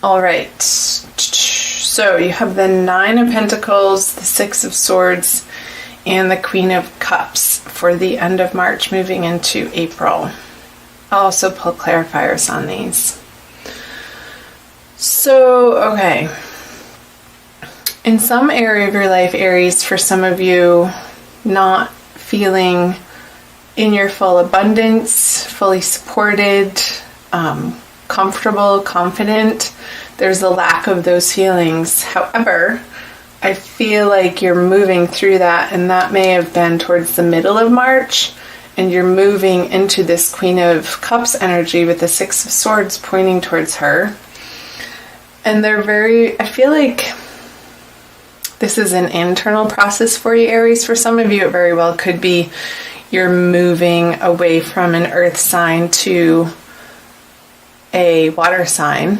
All right. So you have the Nine of Pentacles, the Six of Swords, and the Queen of Cups for the end of March, moving into April. I'll also pull clarifiers on these. So, okay. In some area of your life, Aries, for some of you, not feeling in your full abundance, fully supported, comfortable, confident, there's a lack of those feelings. However, I feel like you're moving through that, and that may have been towards the middle of March, and you're moving into this Queen of Cups energy with the Six of Swords pointing towards her. And I feel like this is an internal process for you, Aries. For some of you, it very well could be you're moving away from an earth sign to a water sign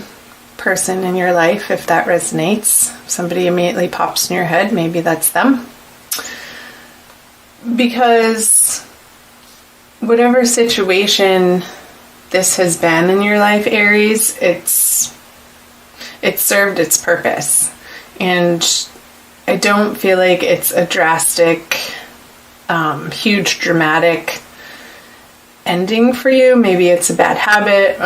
person in your life, if that resonates. Somebody immediately pops in your head, maybe that's them. Because whatever situation this has been in your life, Aries, it's served its purpose. And I don't feel like it's a drastic, huge, dramatic ending for you. Maybe it's a bad habit.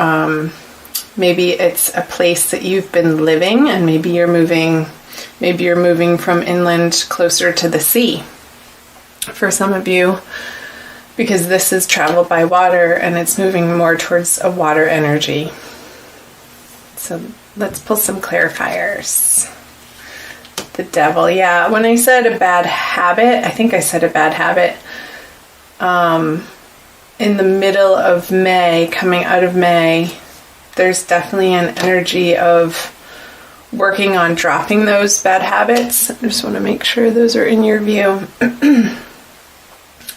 Maybe it's a place that you've been living, and maybe you're moving from inland closer to the sea. For some of you, because this is travel by water and it's moving more towards a water energy. So let's pull some clarifiers. The Devil. Yeah, when I said a bad habit, I think I said a bad habit. In the middle of May, coming out of May, there's definitely an energy of working on dropping those bad habits. I just want to make sure those are in your view.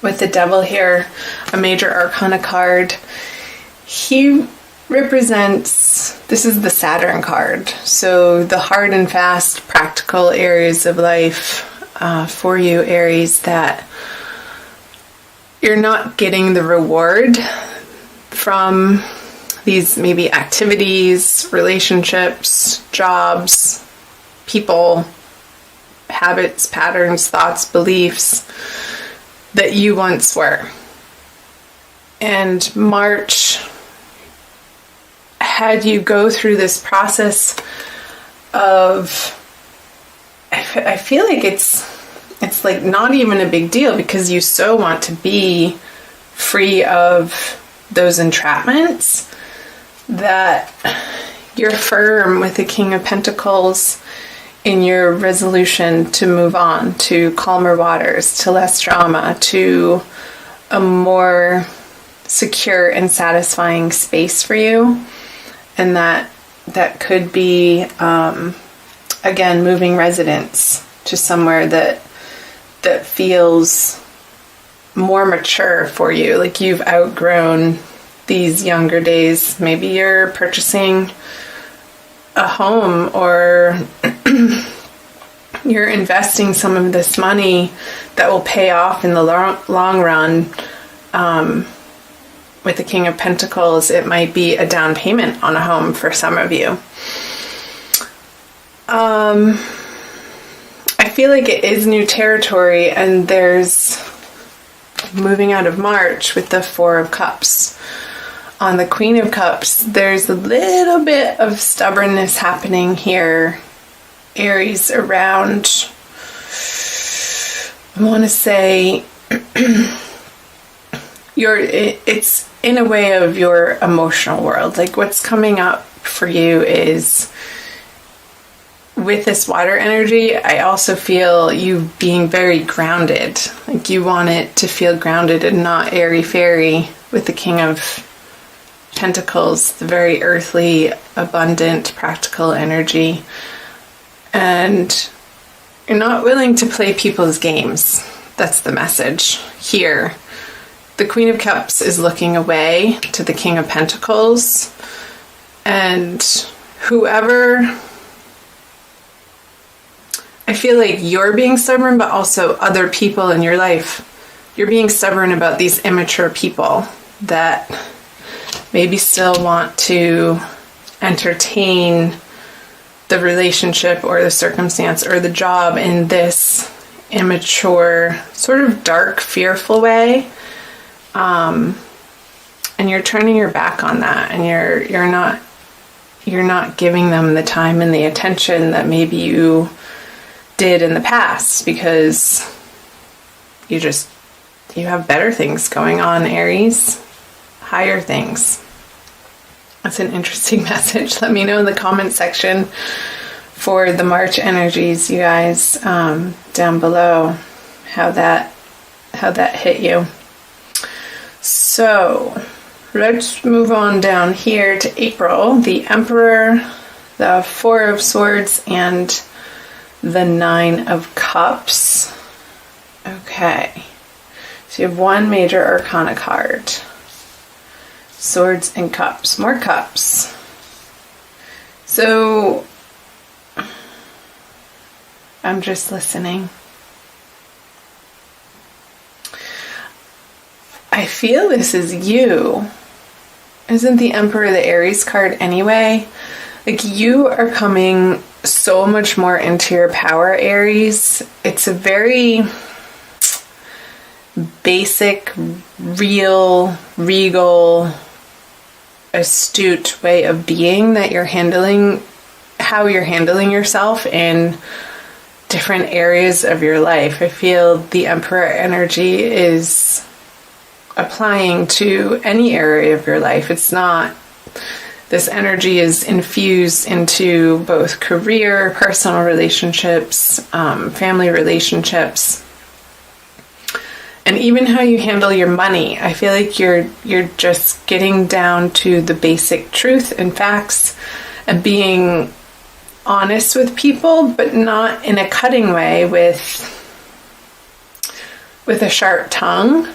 With the Devil here, a major arcana card, he represents, this is the Saturn card, so the hard and fast practical areas of life for you, Aries, that you're not getting the reward from these maybe activities, relationships, jobs, people, habits, patterns, thoughts, beliefs that you once were. And March had you go through this process of, I feel like it's like not even a big deal, because you so want to be free of those entrapments that you're firm with the King of Pentacles in your resolution to move on to calmer waters, to less drama, to a more secure and satisfying space for you. And that could be, again, moving residence to somewhere that feels more mature for you, like you've outgrown these younger days. Maybe you're purchasing a home, or you're investing some of this money that will pay off in the long run. With the King of Pentacles, it might be a down payment on a home for some of you. I feel like it is new territory, and there's moving out of March with the Four of Cups. On the Queen of Cups, there's a little bit of stubbornness happening here, Aries, around, I want to say, it's in a way of your emotional world. Like what's coming up for you is, with this water energy, I also feel you being very grounded. Like you want it to feel grounded and not airy-fairy with the King of Pentacles, the very earthly, abundant, practical energy. And you're not willing to play people's games. That's the message here. The Queen of Cups is looking away to the King of Pentacles, and whoever, I feel like you're being stubborn, but also other people in your life, you're being stubborn about these immature people that maybe still want to entertain the relationship or the circumstance or the job in this immature, sort of dark, fearful way. And you're turning your back on that, and you're not giving them the time and the attention that maybe you did in the past, because you have better things going on, Aries. Higher things. That's an interesting message. Let me know in the comment section for the March energies, you guys, down below, how that hit you. So let's move on down here to April. The Emperor, the Four of Swords, and the Nine of Cups. Okay. So you have one major arcana card. Swords and Cups. More cups. So I'm just listening. I feel this is you. Isn't the Emperor the Aries card anyway? Like, you are coming so much more into your power, Aries. It's a very basic, real, regal, astute way of being that you're handling, how you're handling yourself in different areas of your life. I feel the Emperor energy is applying to any area of your life. It's not, this energy is infused into both career, personal relationships, family relationships, and even how you handle your money. I feel like you're just getting down to the basic truth and facts and being honest with people, but not in a cutting way with a sharp tongue.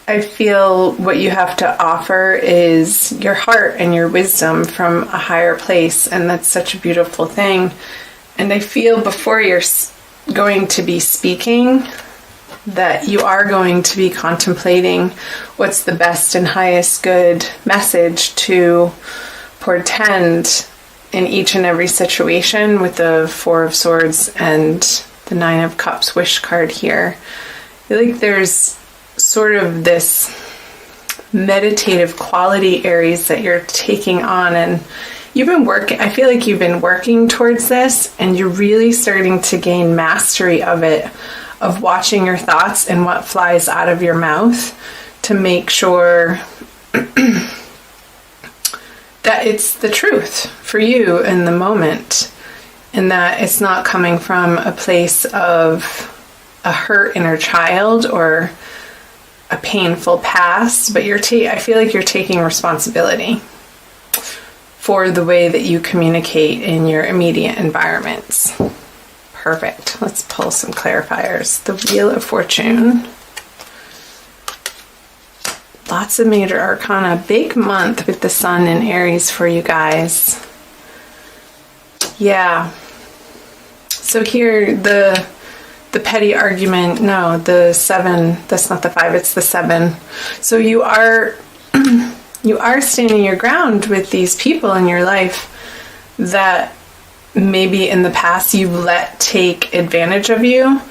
I feel what you have to offer is your heart and your wisdom from a higher place, and that's such a beautiful thing. And I feel before you're going to be speaking, that you are going to be contemplating what's the best and highest good message to portend in each and every situation, with the Four of Swords and the Nine of Cups wish card here. I feel like there's sort of this meditative quality, Aries, that you're taking on, and you've been working, I feel like you've been working towards this, and you're really starting to gain mastery of it, of watching your thoughts and what flies out of your mouth to make sure that it's the truth for you in the moment, and that it's not coming from a place of a hurt inner child or a painful past, but I feel like you're taking responsibility for the way that you communicate in your immediate environments. Perfect. Let's pull some clarifiers. The Wheel of Fortune. Lots of major arcana. Big month with the Sun in Aries for you guys. Yeah. So here, the petty argument, no, the 7, that's not the 5, it's the 7. So you are standing your ground with these people in your life that maybe in the past you've let take advantage of you.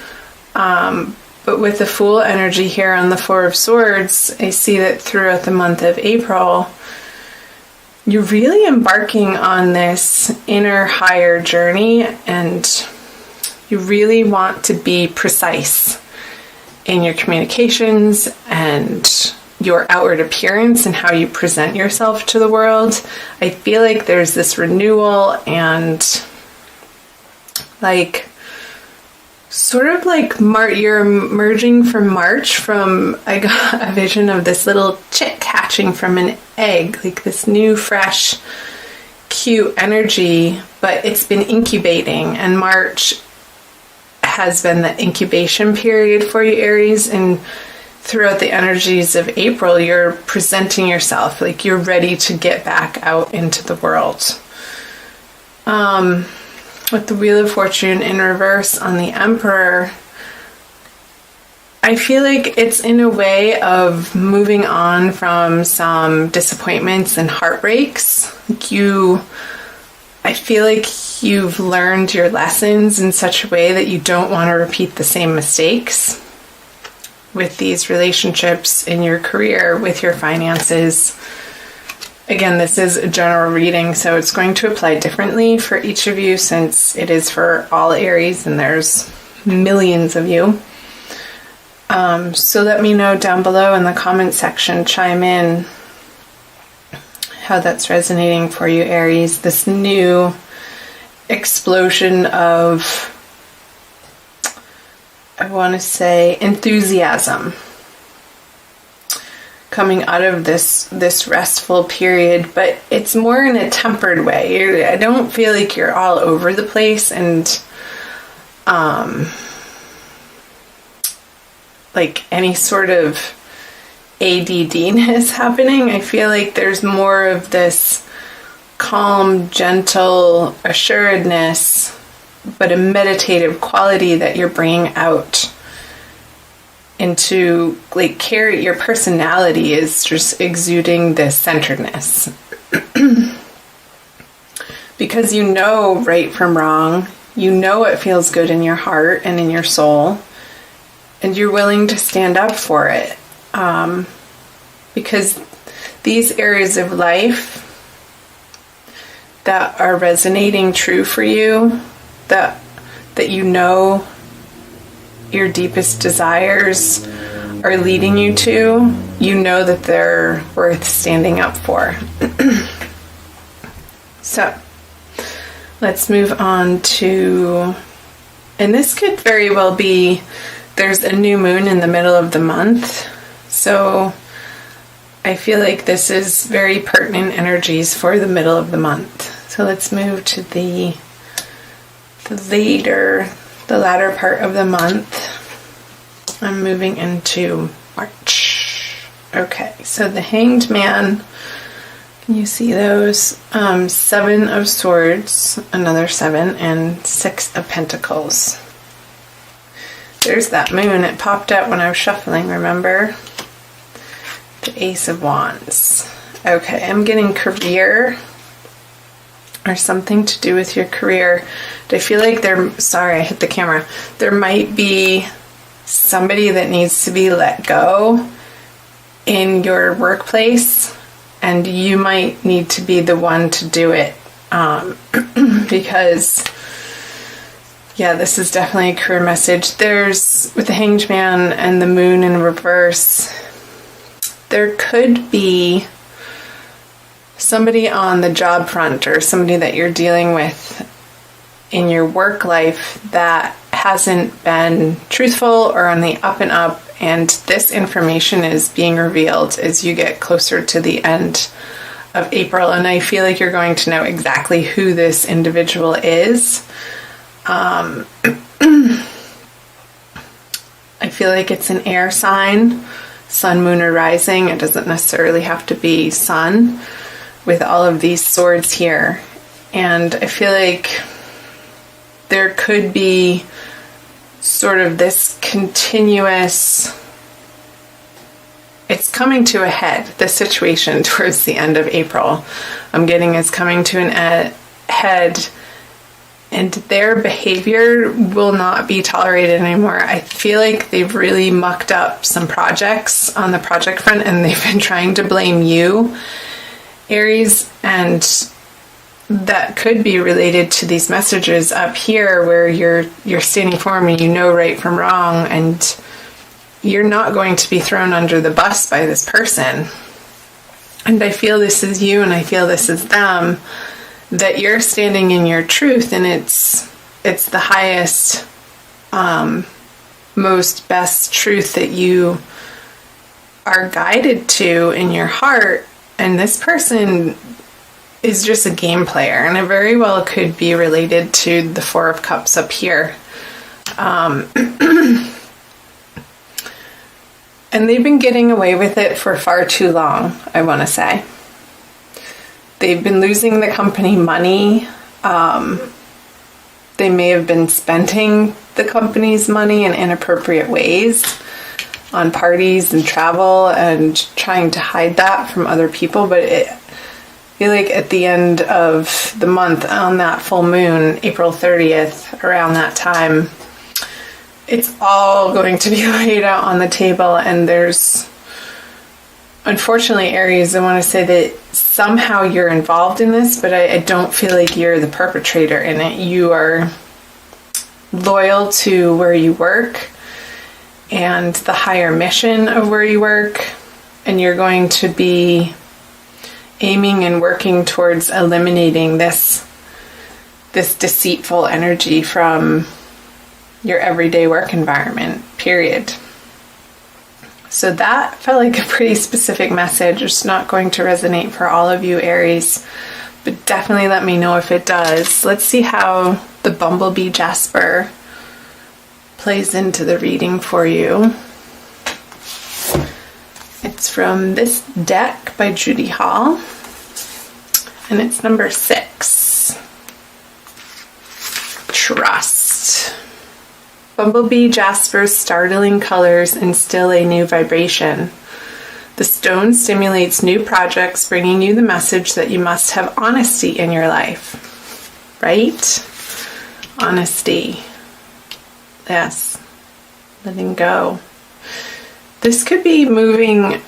But with the Fool energy here on the Four of Swords, I see that throughout the month of April, you're really embarking on this inner higher journey, and you really want to be precise in your communications and your outward appearance and how you present yourself to the world. I feel like there's this renewal and you're emerging from March from, I got a vision of this little chick hatching from an egg, like this new, fresh, cute energy, but it's been incubating, and March has been the incubation period for you, Aries, and throughout the energies of April, you're presenting yourself like you're ready to get back out into the world. With the Wheel of Fortune in reverse on the Emperor, I feel like it's in a way of moving on from some disappointments and heartbreaks. I feel like you've learned your lessons in such a way that you don't want to repeat the same mistakes with these relationships, in your career, with your finances. Again, this is a general reading, so it's going to apply differently for each of you since it is for all Aries and there's millions of you. So let me know down below in the comment section, chime in how that's resonating for you, Aries. This new explosion of, I want to say, enthusiasm coming out of this restful period, but it's more in a tempered way. I don't feel like you're all over the place and like any sort of ADDness happening. I feel like there's more of this calm, gentle assuredness, but a meditative quality that you're bringing out into, like, your personality is just exuding this centeredness. Because you know right from wrong, you know what feels good in your heart and in your soul, and you're willing to stand up for it. Because these areas of life that are resonating true for you, that you know your deepest desires are leading you to, you know that they're worth standing up for. So let's move on to, and this could very well be, there's a new moon in the middle of the month, so I feel like this is very pertinent energies for the middle of the month. So let's move to the latter part of the month. I'm moving into March. Okay, so the Hanged Man, can you see those? 7 of Swords, another 7, and 6 of Pentacles. There's that moon. It popped out when I was shuffling, remember? The Ace of Wands. Okay, I'm getting career, or something to do with your career. I feel like sorry, I hit the camera. There might be somebody that needs to be let go in your workplace, and you might need to be the one to do it. Because, yeah, this is definitely a career message. There's, with the Hanged Man and the moon in reverse, there could be somebody on the job front or somebody that you're dealing with in your work life that hasn't been truthful or on the up and up, and this information is being revealed as you get closer to the end of April, and I feel like you're going to know exactly who this individual is. I feel like it's an air sign, sun, moon, or rising. It doesn't necessarily have to be sun, with all of these swords here. And I feel like there could be sort of this continuous, it's coming to a head, this situation towards the end of April. I'm getting is coming to an head, and their behavior will not be tolerated anymore. I feel like they've really mucked up some projects on the project front, and they've been trying to blame you, Aries, and that could be related to these messages up here where you're standing firm and you know right from wrong, and you're not going to be thrown under the bus by this person. And I feel this is you, and I feel this is them, that you're standing in your truth, and it's the highest, most best truth that you are guided to in your heart. And this person is just a game player, and it very well could be related to the Four of Cups up here. And they've been getting away with it for far too long, I want to say. They've been losing the company money. They may have been spending the company's money in inappropriate ways on parties and travel and trying to hide that from other people, but I feel like at the end of the month, on that full moon, April 30th, around that time, it's all going to be laid out on the table. And there's, unfortunately, Aries, I want to say that somehow you're involved in this, but I don't feel like you're the perpetrator in it. You are loyal to where you work and the higher mission of where you work, and you're going to be aiming and working towards eliminating this deceitful energy from your everyday work environment, period. So that felt like a pretty specific message. It's not going to resonate for all of you, Aries, but definitely let me know if it does. Let's see how the Bumblebee Jasper plays into the reading for you. It's from this deck by Judy Hall, and it's number 6. Trust. Bumblebee Jasper's startling colors instill a new vibration. The stone stimulates new projects, bringing you the message that you must have honesty in your life. Right? Honesty. Yes. Letting go. This could be moving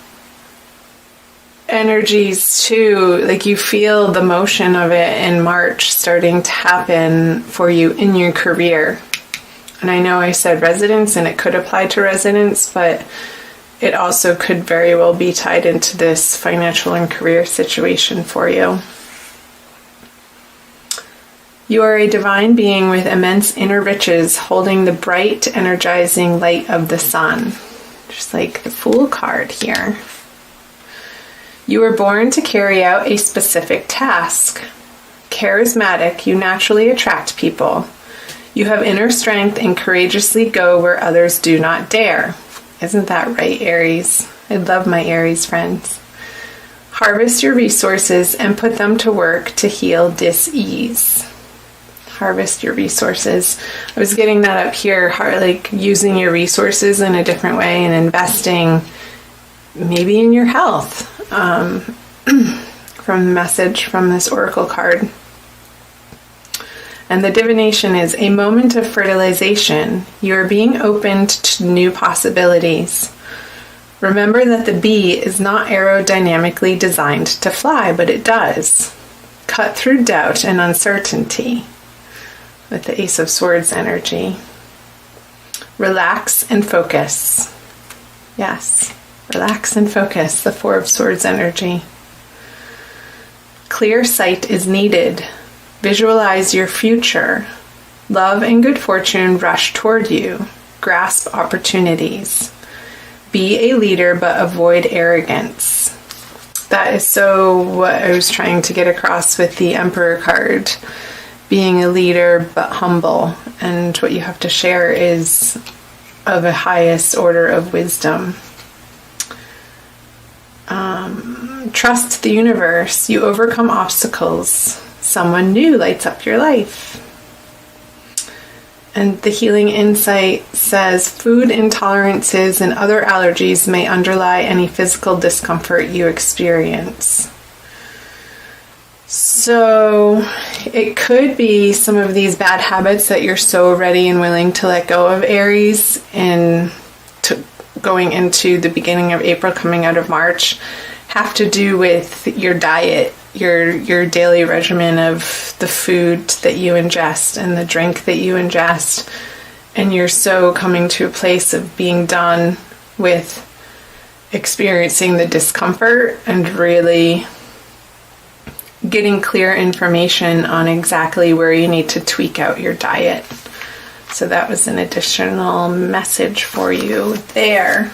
energies too, like you feel the motion of it in March starting to happen for you in your career. And I know I said residents, and it could apply to residents, but it also could very well be tied into this financial and career situation for you. You are a divine being with immense inner riches, holding the bright, energizing light of the sun. Just like the Fool card here. You were born to carry out a specific task. Charismatic, you naturally attract people. You have inner strength and courageously go where others do not dare. Isn't that right, Aries? I love my Aries friends. Harvest your resources and put them to work to heal dis-ease. Harvest your resources. I was getting that up here, like using your resources in a different way and investing maybe in your health. From the message from this oracle card. And the divination is a moment of fertilization. You are being opened to new possibilities. Remember that the bee is not aerodynamically designed to fly, but it does. Cut through doubt and uncertainty with the Ace of Swords energy. Relax and focus. Yes, relax and focus, the Four of Swords energy. Clear sight is needed. Visualize your future. Love and good fortune rush toward you. Grasp opportunities. Be a leader, but avoid arrogance. That is so what I was trying to get across with the Emperor card. Being a leader, but humble. And what you have to share is of the highest order of wisdom. Trust the universe. You overcome obstacles. Someone new lights up your life. And the healing insight says food intolerances and other allergies may underlie any physical discomfort you experience. So it could be some of these bad habits that you're so ready and willing to let go of, Aries, and going into the beginning of April, coming out of March, have to do with your diet, your daily regimen of the food that you ingest and the drink that you ingest. And you're so coming to a place of being done with experiencing the discomfort and really getting clear information on exactly where you need to tweak out your diet. So that was an additional message for you there.